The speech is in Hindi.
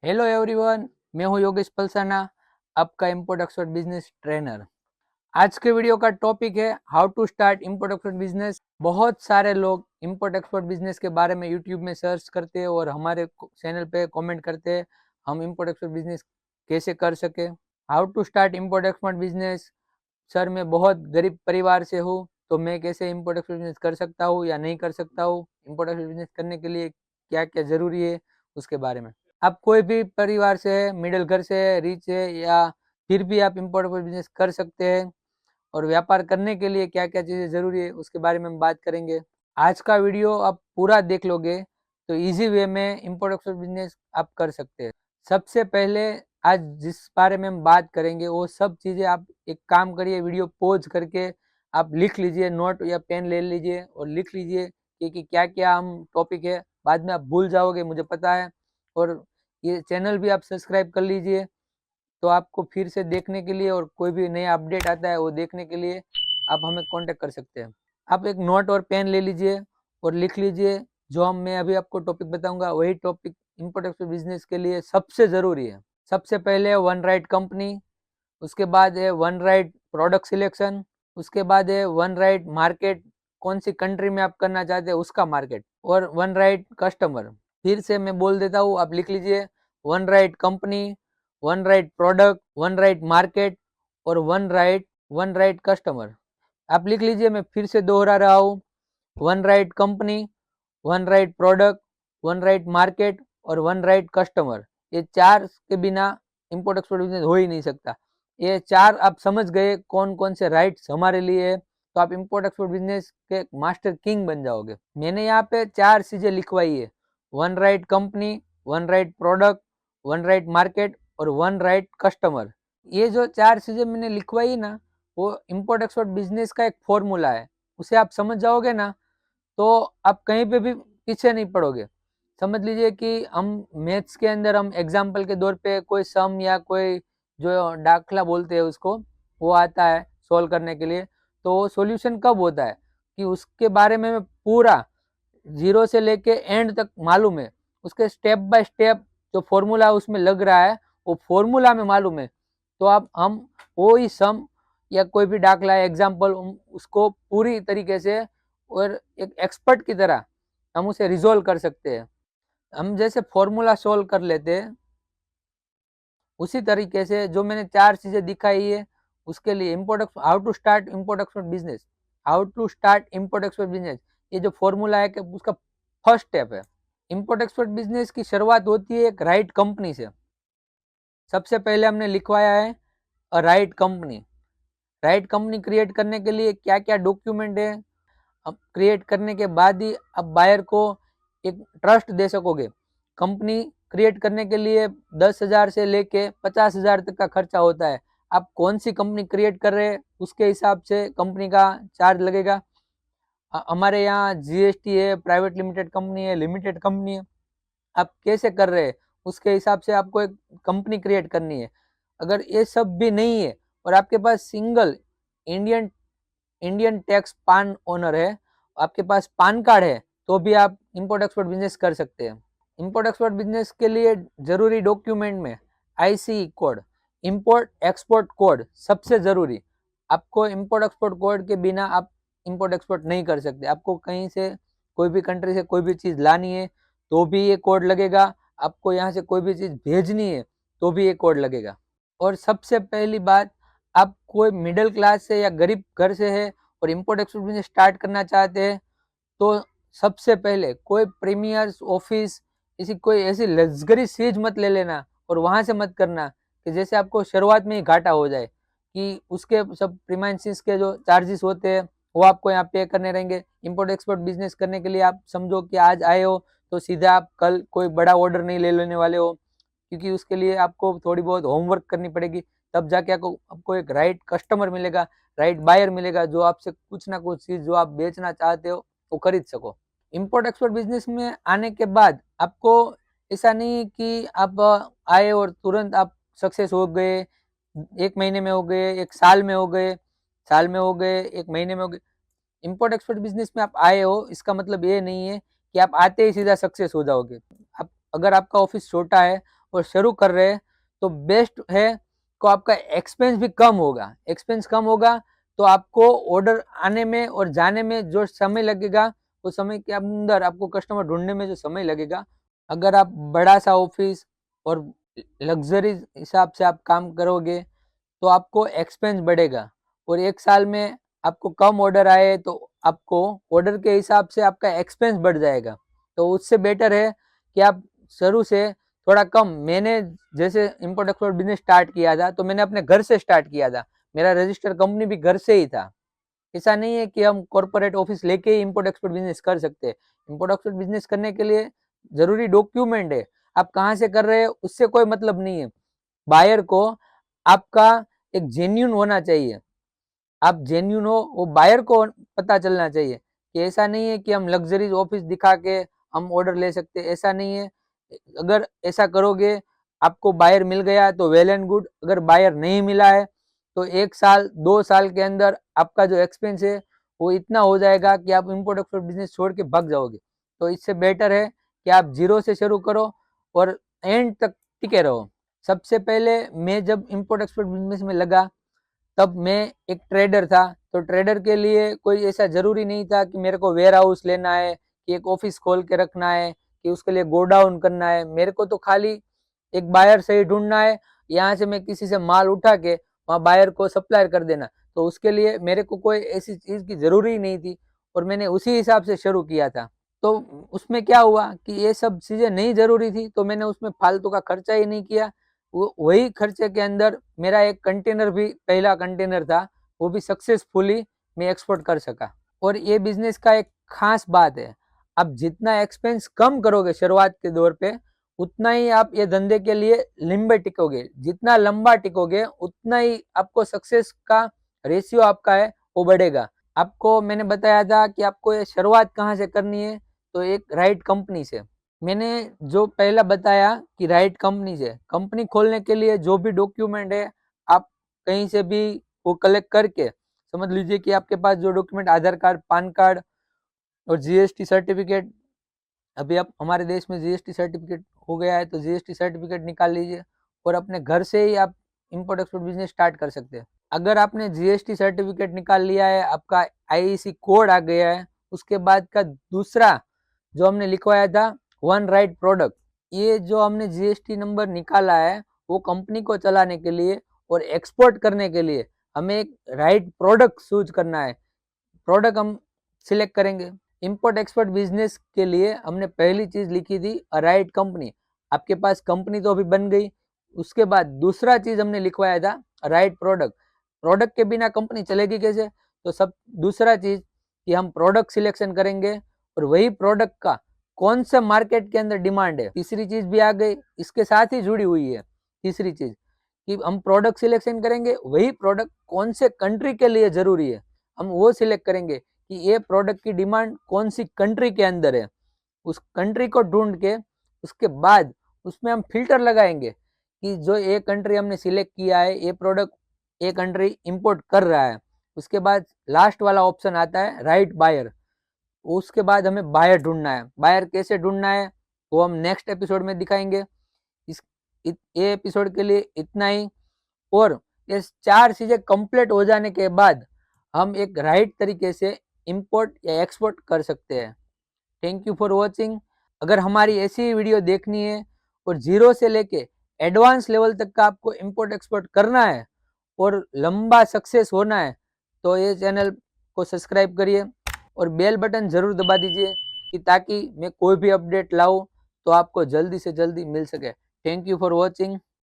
हेलो एवरीवन, मैं हूं योगेश पलसाना, आपका इम्पोर्ट एक्सपोर्ट बिजनेस ट्रेनर। आज के वीडियो का टॉपिक है how to start import export business. बहुत सारे लोग इम्पोर्ट एक्सपोर्ट बिजनेस के बारे में यूट्यूब में सर्च करते हैं और हमारे चैनल पे कमेंट करते हैं हम इम्पोर्ट एक्सपोर्ट बिजनेस कैसे कर सके। How to start import export business. Sir, मैं बहुत गरीब परिवार से हूँ, तो मैं कैसे इम्पोर्ट एक्सपोर्ट बिजनेस कर सकता हूँ या नहीं कर सकता हूँ, इम्पोर्ट एक्सपोर्ट बिजनेस करने के लिए क्या क्या जरूरी है, उसके बारे में। आप कोई भी परिवार से है, मिडिल घर से है, रिच है, या फिर भी आप इम्पोर्ट एक्सपोर्ट बिजनेस कर सकते हैं। और व्यापार करने के लिए क्या क्या चीज़ें ज़रूरी है, उसके बारे में हम बात करेंगे। आज का वीडियो आप पूरा देख लोगे तो इजी वे में इम्पोर्ट एक्सपोर्ट बिजनेस आप कर सकते हैं। सबसे पहले आज जिस बारे में हम बात करेंगे वो सब चीज़ें आप एक काम करिए, वीडियो पॉज करके आप लिख लीजिए, नोट या पेन ले लीजिए और लिख लीजिए कि क्या क्या हम टॉपिक है। बाद में आप भूल जाओगे, मुझे पता है। और ये चैनल भी आप सब्सक्राइब कर लीजिए, तो आपको फिर से देखने के लिए और कोई भी नया अपडेट आता है वो देखने के लिए आप हमें कांटेक्ट कर सकते हैं। आप एक नोट और पेन ले लीजिए और लिख लीजिए, जो हम मैं अभी आपको टॉपिक बताऊंगा वही टॉपिक इम्पोर्ट एक्सपोर्ट बिजनेस के लिए सबसे ज़रूरी है। सबसे पहले वन राइट कंपनी, उसके बाद है वन राइट प्रोडक्ट सिलेक्शन, उसके बाद है वन राइट मार्केट, कौन सी कंट्री में आप करना चाहते हैं उसका मार्केट, और वन राइट कस्टमर। फिर से मैं बोल देता हूँ, आप लिख लीजिए, one right company, one right product, one right market और वन राइट कस्टमर। आप लिख लीजिए, मैं फिर से दोहरा रहा हूँ, one right company, one right product, one right market और वन राइट कस्टमर। ये चार के बिना इम्पोर्ट एक्सपोर्ट बिजनेस हो ही नहीं सकता। ये चार आप समझ गए कौन कौन से राइट्स हमारे लिए है, तो आप इम्पोर्ट एक्सपोर्ट बिजनेस के मास्टर किंग बन जाओगे। मैंने यहाँ पे चार चीजें लिखवाई है, one right company, one right product, one right market और वन राइट कस्टमर। ये जो चार चीजें मैंने लिखवाई ना, वो इम्पोर्ट एक्सपोर्ट बिजनेस का एक फॉर्मूला है। उसे आप समझ जाओगे ना, तो आप कहीं पे भी पीछे नहीं पड़ोगे। समझ लीजिए कि हम मैथ्स के अंदर हम एग्जाम्पल के तौर पे कोई सम या कोई जो दाखला बोलते हैं उसको, वो आता है सॉल्व करने के लिए। तो वो सॉल्यूशन कब होता है कि उसके बारे में मैं पूरा जीरो से लेके एंड तक मालूम है, उसके स्टेप बाय स्टेप जो फॉर्मूला उसमें लग रहा है वो फॉर्मूला में मालूम है। तो आप हम वो ही सम या कोई भी दाखला एग्जाम्पल उसको पूरी तरीके से और एक एक्सपर्ट की तरह हम उसे रिजोल्व कर सकते हैं। हम जैसे फॉर्मूला सोल्व कर लेते हैं, उसी तरीके से जो मैंने चार चीजें दिखाई है उसके लिए import how to start import export business, how to start import export business, ये जो फॉर्मूला है कि उसका फर्स्ट स्टेप है। इम्पोर्ट एक्सपोर्ट बिजनेस की शुरुआत होती है एक राइट कंपनी से। सबसे पहले हमने लिखवाया है right company. Right company create करने के लिए क्या क्या डॉक्यूमेंट है, अब क्रिएट करने के बाद ही आप बायर को एक ट्रस्ट दे सकोगे। कंपनी क्रिएट करने के लिए 10,000 से लेके 50,000 तक का खर्चा होता है। आप कौन सी कंपनी क्रिएट कर रहे हैं उसके हिसाब से कंपनी का चार्ज लगेगा। हमारे यहाँ जीएसटी है, प्राइवेट लिमिटेड कंपनी है, लिमिटेड कंपनी है। आप कैसे कर रहे हैं उसके हिसाब से आपको एक कंपनी क्रिएट करनी है। अगर ये सब भी नहीं है और आपके पास सिंगल इंडियन इंडियन टैक्स पान ओनर है, आपके पास पान कार्ड है, तो भी आप इंपोर्ट एक्सपोर्ट बिजनेस कर सकते हैं। इंपोर्ट एक्सपोर्ट बिजनेस के लिए जरूरी डॉक्यूमेंट में IC code, import export code सबसे जरूरी। आपको इंपोर्ट एक्सपोर्ट कोड के बिना आप इंपोर्ट एक्सपोर्ट नहीं कर सकते। आपको कहीं से कोई भी कंट्री से कोई भी चीज़ लानी है तो भी ये कोड लगेगा, आपको यहाँ से कोई भी चीज़ भेजनी है तो भी ये कोड लगेगा। और सबसे पहली बात, आप कोई मिडिल क्लास से या गरीब घर से है और इम्पोर्ट एक्सपोर्ट बिजनेस स्टार्ट करना चाहते हैं, तो सबसे पहले कोई प्रीमियर ऑफिस, इसी कोई ऐसी लग्जरी चीज मत ले लेना और वहां से मत करना कि जैसे आपको शुरुआत में ही घाटा हो जाए, कि उसके सब प्रीमाइसेस के जो चार्जेस होते हैं वो आपको यहाँ पे करने रहेंगे। इम्पोर्ट एक्सपोर्ट बिजनेस करने के लिए आप समझो कि आज आए हो तो सीधा आप कल कोई बड़ा ऑर्डर नहीं ले लेने वाले हो, क्योंकि उसके लिए आपको थोड़ी बहुत होमवर्क करनी पड़ेगी। तब जाके आपको एक राइट कस्टमर मिलेगा, राइट बायर मिलेगा, जो आपसे कुछ ना कुछ चीज जो आप बेचना चाहते हो वो खरीद सको। इम्पोर्ट एक्सपोर्ट बिजनेस में आने के बाद आपको ऐसा नहीं कि आप आए और तुरंत आप सक्सेस हो गए, एक महीने में हो गए, एक साल में हो गए, साल में हो गए, एक महीने में हो गए। इम्पोर्ट एक्सपोर्ट बिजनेस में आप आए हो इसका मतलब ये नहीं है कि आप आते ही सीधा सक्सेस हो जाओगे। आप अगर आपका ऑफिस छोटा है और शुरू कर रहे हैं तो बेस्ट है को आपका एक्सपेंस भी कम होगा। एक्सपेंस कम होगा तो आपको ऑर्डर आने में और जाने में जो समय लगेगा वो समय के अंदर आपको कस्टमर ढूंढने में जो समय लगेगा, अगर आप बड़ा सा ऑफिस और लग्जरी हिसाब से आप काम करोगे तो आपको एक्सपेंस बढ़ेगा और एक साल में आपको कम ऑर्डर आए तो आपको ऑर्डर के हिसाब से आपका एक्सपेंस बढ़ जाएगा। तो उससे बेटर है कि आप शुरू से थोड़ा कम, मैंने जैसे इम्पोर्ट एक्सपोर्ट बिजनेस स्टार्ट किया था तो मैंने अपने घर से स्टार्ट किया था, मेरा रजिस्टर कंपनी भी घर से ही था। ऐसा नहीं है कि हम कॉर्पोरेट ऑफिस लेके ही इम्पोर्ट एक्सपोर्ट बिजनेस कर सकते हैं। इम्पोर्ट एक्सपोर्ट बिजनेस करने के लिए जरूरी डॉक्यूमेंट है, आप कहाँ से कर रहे हैं उससे कोई मतलब नहीं है। बायर को आपका एक जेन्यून होना चाहिए, आप जेन्यून हो वो बायर को पता चलना चाहिए कि ऐसा नहीं है कि हम लग्जरी ऑफिस दिखा के हम ऑर्डर ले सकते हैं, ऐसा नहीं है। अगर ऐसा करोगे आपको बायर मिल गया तो वेल एंड गुड, अगर बायर नहीं मिला है तो 1 साल 2 साल के अंदर आपका जो एक्सपेंस है वो इतना हो जाएगा कि आप इम्पोर्ट एक्सपोर्ट बिजनेस छोड़ के भाग जाओगे। तो इससे बेटर है कि आप जीरो से शुरू करो और एंड तक टिके रहो। सबसे पहले मैं जब इम्पोर्ट एक्सपोर्ट बिजनेस में लगा तब मैं एक ट्रेडर था, तो ट्रेडर के लिए कोई ऐसा जरूरी नहीं था कि मेरे को वेयर हाउस लेना है, कि एक ऑफिस खोल के रखना है, कि उसके लिए गोडाउन करना है। मेरे को तो खाली एक बायर से ही ढूंढना है, यहाँ से मैं किसी से माल उठा के वहाँ बायर को सप्लाई कर देना। तो उसके लिए मेरे को कोई ऐसी चीज की जरूरी नहीं थी और मैंने उसी हिसाब से शुरू किया था। तो उसमें क्या हुआ कि ये सब चीजें नहीं जरूरी थी तो मैंने उसमें फालतू का खर्चा ही नहीं किया। वही खर्चे के अंदर मेरा एक कंटेनर भी, पहला कंटेनर था, वो भी सक्सेसफुली मैं एक्सपोर्ट कर सका। और ये बिजनेस का एक खास बात है, आप जितना एक्सपेंस कम करोगे शुरुआत के दौर पे उतना ही आप ये धंधे के लिए लंबे टिकोगे। जितना लंबा टिकोगे उतना ही आपको सक्सेस का रेशियो आपका है वो बढ़ेगा। आपको मैंने बताया था कि आपको ये शुरुआत कहाँ से करनी है, तो एक राइट कंपनी से। मैंने जो पहला बताया कि राइट कंपनी से, कंपनी खोलने के लिए जो भी डॉक्यूमेंट है आप कहीं से भी वो कलेक्ट करके, समझ लीजिए कि आपके पास जो डॉक्यूमेंट आधार कार्ड, पान कार्ड और जीएसटी सर्टिफिकेट, अभी आप हमारे देश में जीएसटी सर्टिफिकेट हो गया है तो जीएसटी सर्टिफिकेट निकाल लीजिए और अपने घर से ही आप इंपोर्ट एक्सपोर्ट बिजनेस स्टार्ट कर सकते हैं। अगर आपने जीएसटी सर्टिफिकेट निकाल लिया है, आपका आईईसी कोड आ गया है, उसके बाद का दूसरा जो हमने लिखवाया था वन राइट प्रोडक्ट, ये जो हमने जीएसटी नंबर निकाला है वो कंपनी को चलाने के लिए और एक्सपोर्ट करने के लिए हमें एक राइट प्रोडक्ट चूज करना है। प्रोडक्ट हम सिलेक्ट करेंगे। इंपोर्ट एक्सपोर्ट बिजनेस के लिए हमने पहली चीज लिखी थी राइट कंपनी। आपके पास कंपनी तो अभी बन गई, उसके बाद दूसरा चीज हमने लिखवाया था राइट प्रोडक्ट। प्रोडक्ट के बिना कंपनी चलेगी कैसे, तो सब दूसरा चीज कि हम प्रोडक्ट सिलेक्शन करेंगे और वही प्रोडक्ट का कौन सा मार्केट के अंदर डिमांड है। तीसरी चीज भी आ गई, इसके साथ ही जुड़ी हुई है तीसरी चीज कि हम प्रोडक्ट सिलेक्शन करेंगे, वही प्रोडक्ट कौन से कंट्री के लिए जरूरी है हम वो सिलेक्ट करेंगे कि ये प्रोडक्ट की डिमांड कौन सी कंट्री के अंदर है। उस कंट्री को ढूंढ के उसके बाद उसमें हम फिल्टर लगाएंगे कि जो ये कंट्री हमने सिलेक्ट किया है ये प्रोडक्ट ये कंट्री इंपोर्ट कर रहा है। उसके बाद लास्ट वाला ऑप्शन आता है राइट बायर। उसके बाद हमें बायर ढूंढना है। बायर कैसे ढूंढना है वो हम नेक्स्ट एपिसोड में दिखाएंगे। ये एपिसोड के लिए इतना ही। और ये 4 चीजें कंप्लीट हो जाने के बाद हम एक राइट तरीके से इंपोर्ट या एक्सपोर्ट कर सकते हैं। Thank you for watching. अगर हमारी ऐसी वीडियो देखनी है और जीरो से लेके एडवांस लेवल तक का आपको इंपोर्ट एक्सपोर्ट करना है और लंबा सक्सेस होना है तो ये चैनल को सब्सक्राइब करिए और बेल बटन जरूर दबा दीजिए कि ताकि मैं कोई भी अपडेट लाऊं तो आपको जल्दी से जल्दी मिल सके। Thank you for watching.